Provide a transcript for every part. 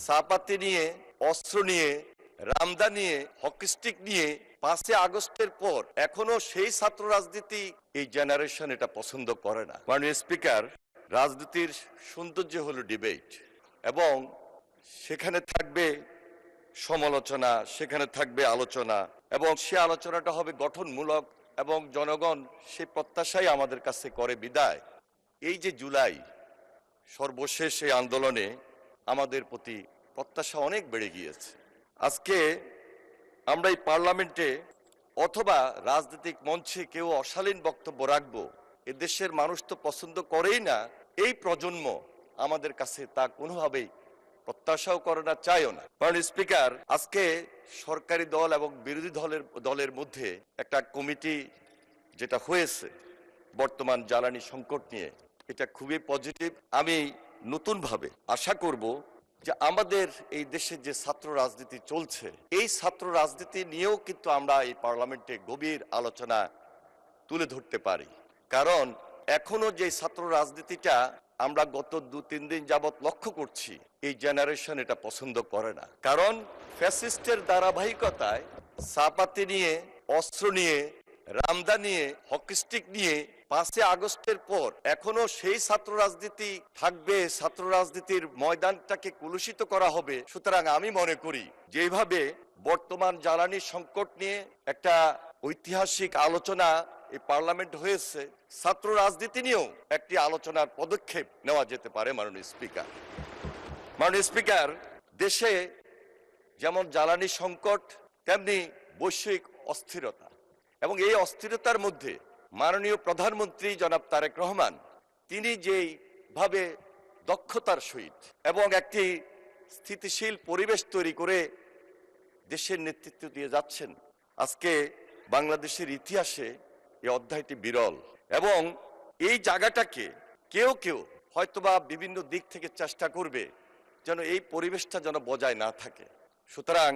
চাপাতি নিয়ে, অস্ত্র নিয়ে, রামদা নিয়ে, হকি স্টিক নিয়ে 5 আগস্টের পর এখনো সেই ছাত্র রাজনীতি এই জেনারেশন এটা পছন্দ করে না। মাননীয় স্পিকার, রাজনীতির সৌন্দর্য হলো ডিবেট, এবং সেখানে থাকবে সমালোচনা, সেখানে থাকবে আলোচনা, এবং সে আলোচনাটা হবে গঠনমূলক, এবং জনগণ সেই প্রত্যাশাই আমাদের কাছে করে বিদায়। এই যে জুলাই সর্বশেষ এই আন্দোলনে আমাদের প্রতি প্রত্যাশা অনেক বেড়ে গিয়েছে। আজকে আমরা এই পার্লামেন্টে অথবা রাজনৈতিক মঞ্চে কেউ অশালীন বক্তব্য রাখবো, এদেশের মানুষ তো পছন্দ করেই না। এই প্রজন্ম আমাদের কাছে তা কোনোভাবেই প্রত্যাশাও করে না, চায়ও না। মাননীয় স্পিকার, আজকে সরকারি দল এবং বিরোধী দলের মধ্যে একটা কমিটি যেটা হয়েছে বর্তমান জ্বালানি সংকট নিয়ে, এটা খুবই পজিটিভ। আমি নতুনভাবে আশা করব যে আমাদের এই দেশে যে ছাত্র রাজনীতি চলছে, এই ছাত্র রাজনীতি নিয়েও কিন্তু আমরা এই পার্লামেন্টে গভীর আলোচনা তুলে ধরতে পারি। কারণ এখনো যে ছাত্র রাজনীতিটা আমরা গত 2-3 দিন যাবৎ লক্ষ্য করছি, এই জেনারেশন এটা পছন্দ করে না। কারণ ফ্যাসিস্টের ধারাবাহিকতায় চাপাতি নিয়ে, অস্ত্র নিয়ে, রামদা নিয়ে, হকি স্টিক নিয়ে 5 আগস্টের পর এখনো সেই ছাত্র রাজনীতি থাকবে, ছাত্র রাজনীতির ময়দানটাকে কলুষিত করা হবে। সুতরাং আমি মনে করি যেভাবে বর্তমান জ্বালানি সংকট নিয়ে একটা ঐতিহাসিক আলোচনা এই পার্লামেন্ট হয়েছে, ছাত্র রাজনীতি নিয়েও একটি আলোচনার পদক্ষেপ নেওয়া যেতে পারে। মাননীয় স্পিকার, দেশে যেমন জ্বালানি সংকট, তেমনি বৈশ্বিক অস্থিরতা, এবং এই অস্থিরতার মধ্যে মাননীয় প্রধানমন্ত্রী জনাব তারেক রহমান, তিনি যেইভাবে দক্ষতার সহিত এবং একটি স্থিতিশীল পরিবেশ তৈরি করে দেশের নেতৃত্ব দিয়ে যাচ্ছেন, আজকে বাংলাদেশের ইতিহাসে এই অধ্যায়টি বিরল। এবং এই জায়গাটাকে কেউ কেউ হয়তোবা বিভিন্ন দিক থেকে চেষ্টা করবে যেন এই পরিবেশটা যেন বজায় না থাকে। সুতরাং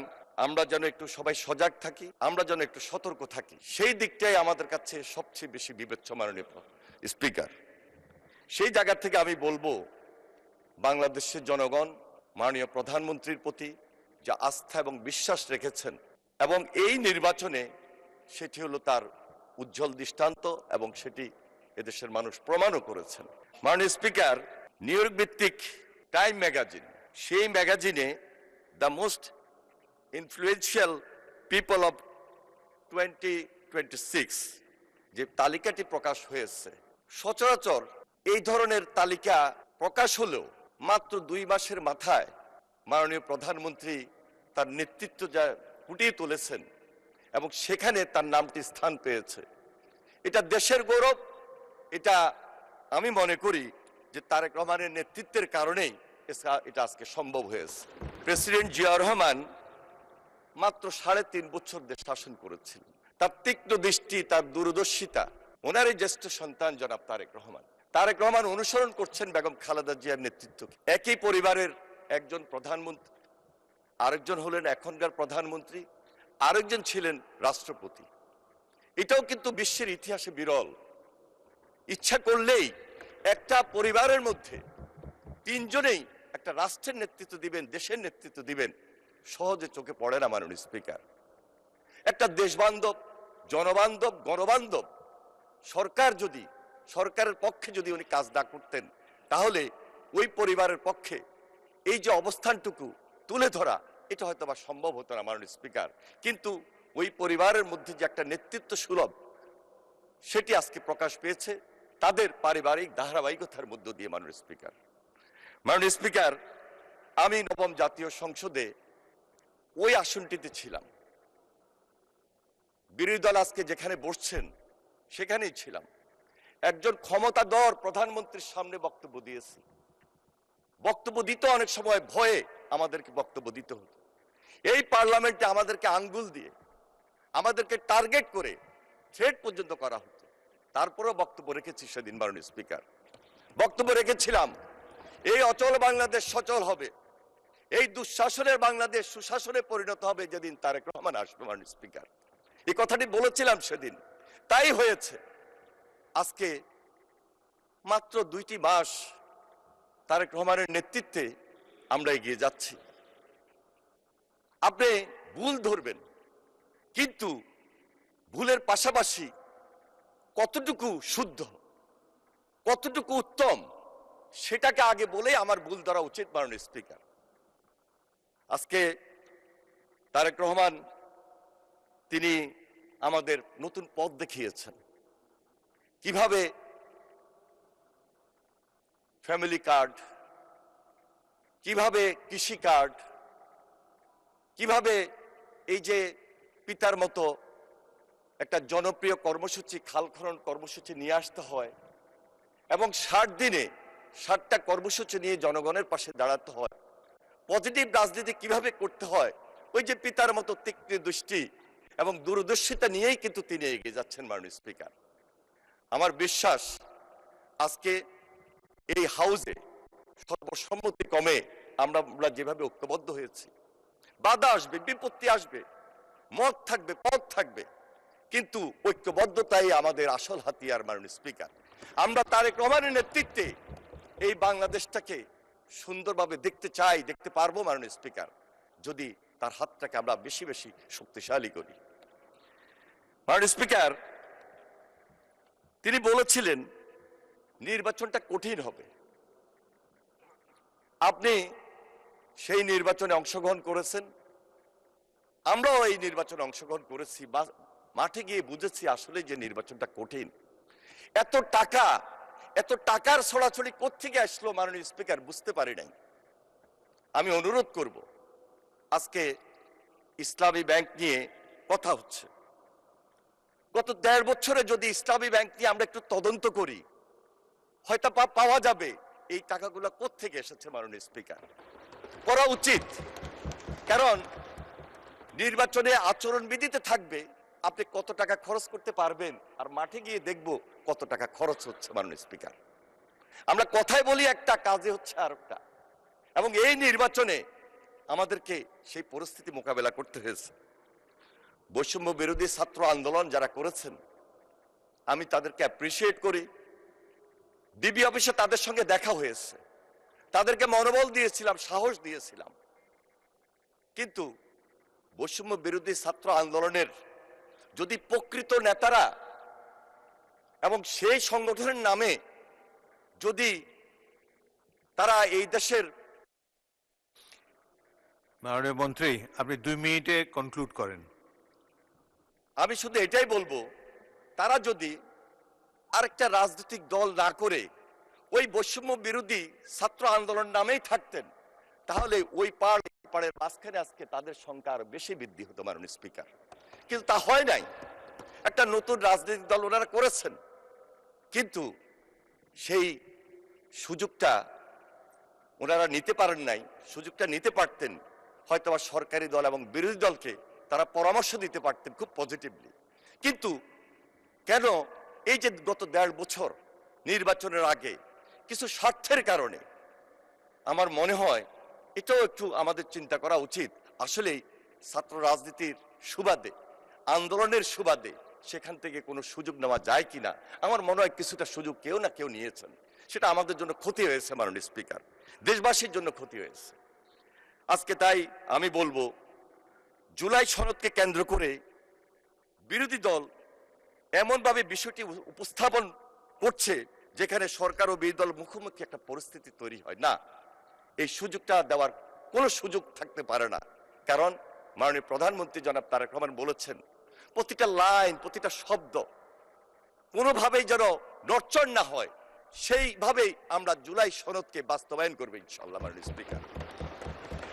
আমরা যেন একটু সবাই সজাগ থাকি, আমরা যেন একটু সতর্ক থাকি, সেই দিকটাই আমাদের কাছে সবচেয়ে বেশি বিবেচ্য। মাননীয় স্পিকার, সেই জায়গা থেকে আমি বলবো, বাংলাদেশের জনগণ মাননীয় প্রধানমন্ত্রীর প্রতি যে আস্থা এবং বিশ্বাস রেখেছেন, এবং এই নির্বাচনে সেটি হলো তার উজ্জ্বল দৃষ্টান্ত, এবং সেটি এদেশের মানুষ প্রমাণও করেছেন। মাননীয় স্পিকার, নিউ ইয়র্ক ভিত্তিক টাইম ম্যাগাজিন, সেই ম্যাগাজিনে the most influential people of 2026 যে তালিকাটি প্রকাশ হয়েছে, সচরাচর এই ধরনের তালিকা প্রকাশ হলেও মাত্র 2 মাসের মাথায় মাননীয় প্রধানমন্ত্রী তার নেতৃত্ব যা ফুটিয়ে তুলেছেন, এবং সেখানে তার নামটি স্থান পেয়েছে। এটা দেশের গৌরব। এটা আমি মনে করি যে তারেক রহমানের নেতৃত্বের কারণেই এটা আজকে সম্ভব হয়েছে। প্রেসিডেন্ট জিয়াউর রহমান মাত্র 3.5 বছর দেশ শাসন করেছিলেন। তার তীক্ষ্ণ দৃষ্টি, তার দূরদর্শিতা, ওনারই জ্যেষ্ঠ সন্তান জনাব তারেক রহমান অনুসরণ করছেন বেগম খালেদা জিয়ার নেতৃত্ব। একই পরিবারের একজন প্রধানমন্ত্রী, আরেকজন হলেন এখনকার প্রধানমন্ত্রী, আরেকজন ছিলেন রাষ্ট্রপতি। এটাও কিন্তু বিশ্বের ইতিহাসে বিরল। ইচ্ছা করলেই একটা পরিবারের মধ্যে 3 জনেই একটা রাষ্ট্রের নেতৃত্ব দিবেন, দেশের নেতৃত্ব দিবেন, সহজে চোখে পড়ে না। মাননীয় স্পিকার, একটা দেশবান্ধব, জনবান্ধব, গণবান্ধব সরকারের পক্ষে যদি উনি কাজ না করতেন, তাহলে ওই পরিবারের পক্ষে এই যে অবস্থানটুকু তুলে ধরা, এটা হয়তো বা সম্ভব হতো না। মাননীয় স্পিকার, কিন্তু ওই পরিবারের মধ্যে যে একটা নেতৃত্ব সুলভ, সেটি আজকে প্রকাশ পেয়েছে তাদের পারিবারিক ধারাবাহিকতার মধ্য দিয়ে। মাননীয় স্পিকার, আমি 9ম জাতীয় সংসদে ওই আসনটিতে ছিলাম। বিরোধী দল আজকে যেখানে বসছেন সেখানেই ছিলাম। একজন ক্ষমতাধর প্রধানমন্ত্রীর সামনে বক্তব্য দিয়েছি। বক্তব্য দিতে অনেক সময় ভয়ে আমাদেরকে বক্তব্য দিতে হতো। এই পার্লামেন্টে আমাদেরকে আঙ্গুল দিয়ে, আমাদেরকে টার্গেট করে থ্রেট পর্যন্ত করা হতো। তারপরেও বক্তব্য রেখেছি সেদিন। মাননীয় স্পিকার, বক্তব্য রেখেছিলাম, এই অচল বাংলাদেশ সচল হবে, এই দুঃশাসনের বাংলাদেশ সুশাসনে পরিণত হবে যেদিন তারেক রহমান আসবে। মাননীয় স্পিকার, এই কথাটি বলেছিলাম সেদিন, তাই হয়েছে। আজকে মাত্র 2টি মাস তারেক রহমানের নেতৃত্বে আমরা এগিয়ে যাচ্ছি। আপনি ভুল ধরবেন, কিন্তু ভুলের পাশাপাশি কতটুকু শুদ্ধ, কতটুকু উত্তম, সেটাকে আগে বলে আমার ভুল ধরা উচিত। মাননীয় স্পিকার, আজকে তারেক রহমান তিনি আমাদের নতুন পথ দেখিয়েছেন, কিভাবে ফ্যামিলি কার্ড, কিভাবে কৃষি কার্ড, কিভাবে এই যে পিতার মতো একটা জনপ্রিয় কর্মসূচি, খাল খনন কর্মসূচি নিয়ে আসতে হয় এবং 60 দিনে 60টা কর্মসূচি নিয়ে জনগণের পাশে দাঁড়াতে হয়, পজিটিভ রাজনীতি কিভাবে করতে হয়, ওই যে পিতার মতো তীক্ষ্ণ দৃষ্টি এবং দূরদর্শিতা নিয়েই কিন্তু তিনি এগিয়ে যাচ্ছেন। মাননীয় স্পিকার, আমার বিশ্বাস আজকে এই হাউসে সর্বসম্মতি কমে আমরা যেভাবে ঐক্যবদ্ধ হয়েছি, বাধা আসবে, বিপত্তি আসবে, মত থাকবে, পথ থাকবে, কিন্তু ঐক্যবদ্ধতাই আমাদের আসল হাতিয়ার। মাননীয় স্পিকার, আমরা তারেক রহমানের নেতৃত্বে এই বাংলাদেশটাকে সুন্দরভাবে দেখতে চাই, দেখতে পারবো। মাননীয় স্পিকার, যদি তার হাতটাকে আমরা বেশি বেশি শক্তিশালী করি। মাননীয় স্পিকার, তিনি বলেছিলেন নির্বাচনটা কঠিন হবে। আপনি সেই নির্বাচনে অংশগ্রহণ করেছেন, আমরাও এই নির্বাচনে অংশগ্রহণ করেছি, মাঠে গিয়ে বুঝেছি আসলে যে নির্বাচনটা কঠিন। এত টাকার ছড়াছড়ি কোত্থেকে আসলো মাননীয় স্পিকার, বুঝতে পারি নাই। আমি অনুরোধ করব, আজকে ইসলামী ব্যাংক নিয়ে কথা হচ্ছে, গত 1.5 বছরে যদি ইসলামী ব্যাংক নিয়ে আমরা একটু তদন্ত করি, হয়তো পাওয়া যাবে এই টাকাগুলো কোত্থেকে এসেছে। মাননীয় স্পিকার, করা উচিত, কারণ নির্বাচনে আচরণবিধিতে থাকবে আপনি কত টাকা খরচ করতে পারবেন, আর মাঠে গিয়ে দেখব কত টাকা খরচ হচ্ছে। মাননীয় স্পিকার, আমরা কথায় বলি একটা, কাজে হচ্ছে আরেকটা, এবং এই নির্বাচনে আমাদেরকে সেই পরিস্থিতি মোকাবেলা করতে হয়েছে। বৈষম্য বিরোধী ছাত্র আন্দোলন যারা করেছেন, আমি তাদেরকে অ্যাপ্রিসিয়েট করি। ডিবি অফিসে তাদের সঙ্গে দেখা হয়েছে, তাদেরকে মনোবল দিয়েছিলাম, সাহস দিয়েছিলাম, কিন্তু বৈষম্য বিরোধী ছাত্র আন্দোলনের যদি প্রকৃত নেতারা এবং সেই সংগঠনের নামে যদি তারা এই দেশের, মাননীয় মন্ত্রী, আপনি 2 মিনিটে কনক্লুড করেন। আমি শুধু এটাই বলবো, তারা যদি আরেকটা রাজনৈতিক দল না করে ওই বৈষম্য বিরোধী ছাত্র আন্দোলন নামেই থাকতেন, তাহলে ওই পাড়ের মাঝখানে আজকে তাদের সংখ্যা আরো বেশি বৃদ্ধি হতো। মাননীয় স্পিকার, কিন্তু তা হয় নাই। একটা নতুন রাজনৈতিক দল ওনারা করেছেন, কিন্তু সেই সুযোগটা ওনারা নিতে পারেন নাই। সুযোগটা নিতে পারতেন, হয়তো বা সরকারি দল এবং বিরোধী দলকে তারা পরামর্শ দিতে পারতেন খুব পজিটিভলি। কিন্তু কেন এই যে গত 1.5 বছর নির্বাচনের আগে কিছু স্বার্থের কারণে, আমার মনে হয় এটাও একটু আমাদের চিন্তা করা উচিত। আসলে ছাত্র রাজনীতির সুবাদে, আন্দোলনের সুবাদে সেখান থেকে কোনো সুযোগ নেওয়া যায় কিনা। আমার মনে হয় কিছুটা সুযোগ কেউ না কেউ নিয়েছেন, সেটা আমাদের জন্য ক্ষতি হয়েছে। মাননীয় স্পিকার, দেশবাসীর জন্য ক্ষতি হয়েছে। আজকে তাই আমি বলবো, জুলাই সনদকে কেন্দ্র করে বিরোধী দল এমনভাবে বিষয়টি উপস্থাপন করছে যেখানে সরকার ও বিরোধী দল মুখোমুখি একটা পরিস্থিতি তৈরি হয় না। এই সুযোগটা দেওয়ার কোনো সুযোগ থাকতে পারে না, কারণ মাননীয় প্রধানমন্ত্রী জনাব তারেক রহমান বলেছেন, প্রতিটা লাইন, প্রতিটা শব্দ কোনোভাবেই যেন নড়চড় না হয়, সেইভাবেই আমরা জুলাই সনদকে বাস্তবায়ন করবো ইনশাআল্লাহ। মাননীয় স্পিকার,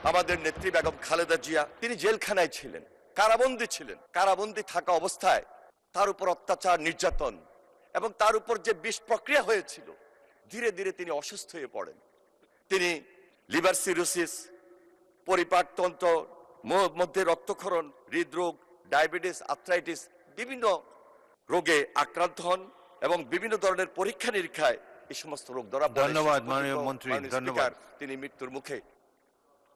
আমাদের নেত্রী বেগম খালেদা জিয়া, তিনি জেলখানায় ছিলেন, কারাবন্দী ছিলেন। কারাবন্দী থাকা অবস্থায় তার উপর অত্যাচার, নির্যাতন এবং তার উপর যে বিষ প্রক্রিয়া হয়েছিল, ধীরে ধীরে তিনি অসুস্থ হয়ে পড়েন। তিনি লিভার সিরোসিস, পরিপাকতন্ত্র মধ্যে রক্তক্ষরণ, হৃদরোগ, ডায়াবেটিস, আর্থ্রাইটিস, বিভিন্ন রোগে আক্রান্ত হন এবং বিভিন্ন ধরনের পরীক্ষা নিরীক্ষায় এই সমস্ত রোগ ধরা পড়ে। ধন্যবাদ মাননীয় মন্ত্রী, ধন্যবাদ। তিনি মৃত্যুর মুখে